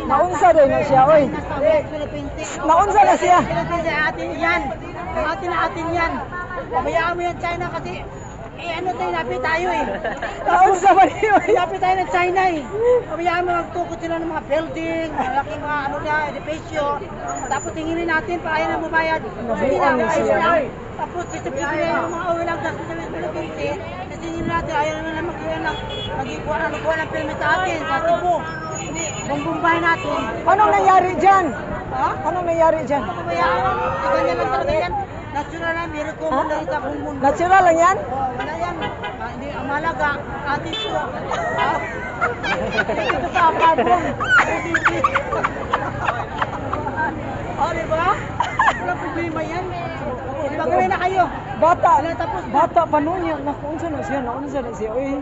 Naunsa rin na siya, oy. Naunsa na siya. Atin yan. Atin yan. Pabayaan mo yan China kasi ano tayo, lapit tayo eh. Naunsa ba niyo? Lapit tayo ng China eh. Pabayaan mo magtukot sila ng mga building, malaking mga ano na, edifisyo. Tapos tinginin natin pa ayaw na bumayad. Hindi na, ayos lang. Tapos sisipin nila yung mga uwi lang gastos sa Philippines. Kasi tinginin natin, ayaw naman magkuha ng permit sa atin, sa Cebu. Hindi, bumbumbahin natin. Anong nangyari dyan? Ha? Anong nangyari dyan? Pabayaan mo, ganyan lang talaga yan. Natural lang, meron ko muna sa buong mundo. Natural lang yan? Wala yan. Hindi, ang malaga, atin ko. Ito pa, carbon. Di ba? Walang problema yan. Pagawin na kayo. Bata. Wala tapos na. Bata pa noon yan. Naunsa na siya. Naunsa na siya. Uy.